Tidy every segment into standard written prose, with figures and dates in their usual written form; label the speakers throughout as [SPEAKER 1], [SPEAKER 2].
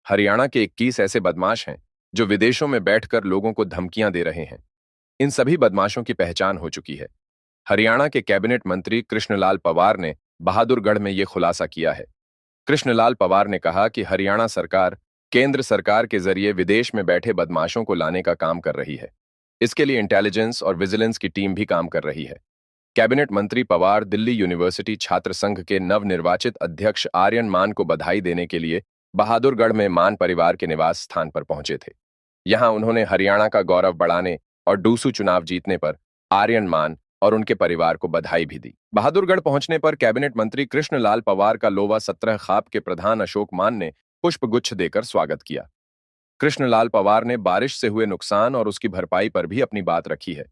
[SPEAKER 1] हरियाणा के 21 ऐसे बदमाश हैं जो विदेशों में बैठकर लोगों को धमकियां दे रहे हैं। इन सभी बदमाशों की पहचान हो चुकी है। हरियाणा के कैबिनेट मंत्री कृष्णलाल पवार ने बहादुरगढ़ में ये खुलासा किया है। कृष्णलाल पवार ने कहा कि हरियाणा सरकार केंद्र सरकार के जरिए विदेश में बैठे बदमाशों को लाने का काम कर रही है। इसके लिए इंटेलिजेंस और विजिलेंस की टीम भी काम कर रही है। कैबिनेट मंत्री पवार दिल्ली यूनिवर्सिटी छात्र संघ के नवनिर्वाचित अध्यक्ष आर्यन मान को बधाई देने के लिए बहादुरगढ़ में मान परिवार के निवास स्थान पर पहुंचे थे। यहां उन्होंने हरियाणा का गौरव बढ़ाने और डूसू चुनाव जीतने पर आर्यन मान और उनके परिवार को बधाई भी दी। बहादुरगढ़ पहुंचने पर कैबिनेट मंत्री कृष्णलाल पवार का लोवा 17 खाप के प्रधान अशोक मान ने पुष्पगुच्छ देकर स्वागत किया। कृष्णलाल पवार ने बारिश से हुए नुकसान और उसकी भरपाई पर भी अपनी बात रखी है।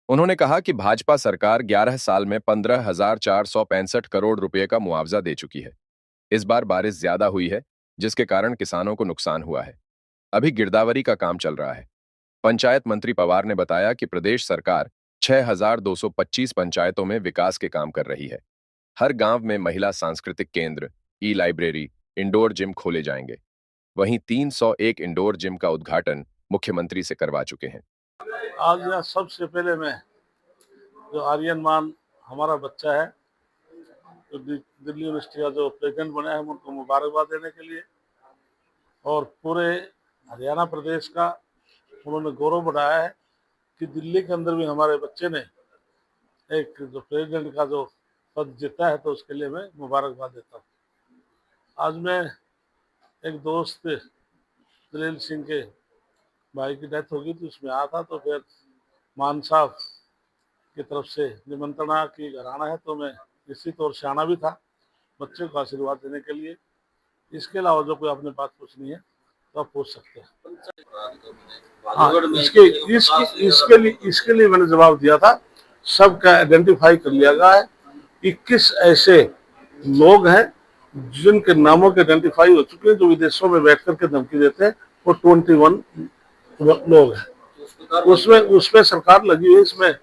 [SPEAKER 1] उन्होंने कहा कि भाजपा सरकार 11 साल में 15,465 करोड़ रुपए का मुआवजा दे चुकी है। इस बार बारिश ज्यादा हुई है, जिसके कारण किसानों को नुकसान हुआ है। अभी गिरदावरी का काम चल रहा है। पंचायत मंत्री पवार ने बताया कि प्रदेश सरकार 6,225 पंचायतों में विकास के काम कर रही है। हर गांव में महिला सांस्कृतिक केंद्र, ई लाइब्रेरी, इंडोर जिम खोले जाएंगे। वहीं 301 इंडोर जिम का उद्घाटन मुख्यमंत्री से करवा चुके हैं।
[SPEAKER 2] आज यहाँ सबसे पहले मैं जो आर्यन मान हमारा बच्चा है, जो दिल्ली यूनिवर्सिटी का जो प्रेसिडेंट बना है, उनको मुबारकबाद देने के लिए और पूरे हरियाणा प्रदेश का उन्होंने गौरव बढ़ाया है कि दिल्ली के अंदर भी हमारे बच्चे ने एक जो प्रेसिडेंट का जो पद जीता है, तो उसके लिए मैं मुबारकबाद देता हूँ। आज मैं एक दोस्त दलील सिंह के भाई की डेथ हो गई थी, उसमें आया था, तो फिर मान साहब की तरफ से निमंत्रण आया कि घर आना है, तो मैं निश्चित तौर से आना भी था बच्चे को आशीर्वाद देने के लिए। इसके अलावा जो कोई आपने बात पूछनी है तो आप पूछ सकते हैं। हाँ, इसके लिए मैंने जवाब दिया था। सबका आइडेंटिफाई कर लिया गया है। 21 ऐसे लोग हैं जिनके नामों के आइडेंटिफाई हो चुके हैं, जो विदेशों में बैठ करके धमकी देते हैं। वो 21 लोग हैं। उसमें सरकार लगी हुई है, इसमें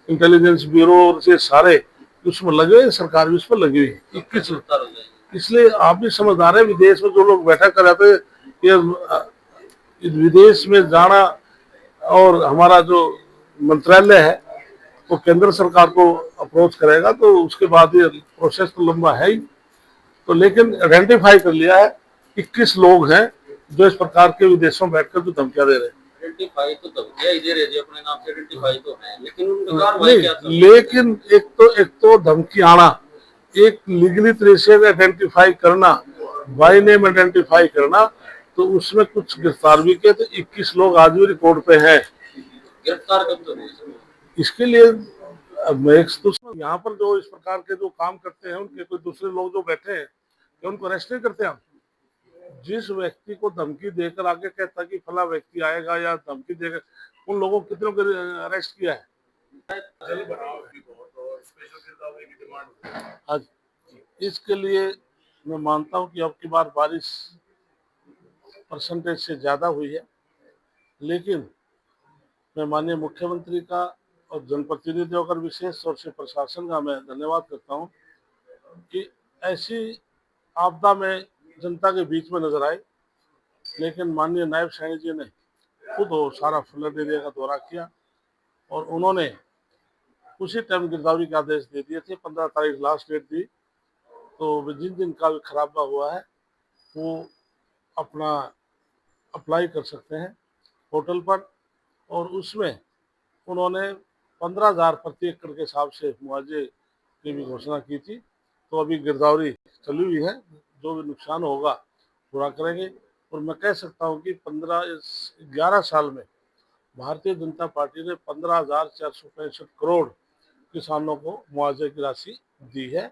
[SPEAKER 2] इंटेलिजेंस ब्यूरो और से सारे उसमें लगे हुए, सरकार भी उस पर लगी हुई है। 21। इसलिए आप भी समझदार है, विदेश में जो लोग बैठा कर रहे थे, ये विदेश में जाना, और हमारा जो मंत्रालय है वो केंद्र सरकार को अप्रोच करेगा, तो उसके बाद ये प्रोसेस तो लंबा है ही। तो लेकिन आइडेंटिफाई कर लिया है, 21 लोग हैं जो इस प्रकार के विदेशों में बैठकर जो धमकियां दे रहे हैं।
[SPEAKER 3] आइडेंटिफाई तो धमकियां ही दे रहे थे, अपने नाम से आइडेंटिफाई तो है, लेकिन उनका
[SPEAKER 2] कार्रवाई क्या था? लेकिन एक तो धमकी आना, एक लीगली तरीके से आइडेंटिफाई करना, बाय नेम आइडेंटिफाई करना, तो उसमें कुछ गिरफ्तार भी किए। तो 21 लोग आज भी रिकॉर्ड पे हैं।
[SPEAKER 3] गिरफ्तार कब तो नहीं?
[SPEAKER 2] इसके लिए यहाँ पर जो इस प्रकार के जो काम करते हैं, उनके कोई दूसरे लोग जो बैठे हैं, उनको अरेस्ट नहीं करते हम। जिस व्यक्ति को धमकी देकर आगे कहता कि फला व्यक्ति आएगा या धमकी देकर, उन लोगों को कितनों को अरेस्ट किया है। आज इसके लिए मैं मानता हूं कि अब की बार बारिश परसेंटेज से ज्यादा हुई है, लेकिन मैं माननीय मुख्यमंत्री का और जनप्रतिनिधियों का विशेष तौर से प्रशासन का मैं धन्यवाद करता हूं कि ऐसी आपदा में जनता के बीच में नजर आए। लेकिन माननीय नायब सैनी जी ने खुद वो सारा फ्लड एरिया का दौरा किया और उन्होंने उसी टाइम गिरदावरी के आदेश दे दिए थे। 15 तारीख लास्ट डेट दी, तो जिन जिन का भी खराबा हुआ है वो अपना अप्लाई कर सकते हैं पोर्टल पर, और उसमें उन्होंने 15,000 प्रति एकड़ के हिसाब से मुआवजे की भी घोषणा की थी। तो अभी गिरदावरी चली हुई है, जो भी नुकसान होगा पूरा करेंगे। और मैं कह सकता हूँ कि 11 साल में भारतीय जनता पार्टी ने 15,465 करोड़ किसानों को मुआवजे की राशि दी है।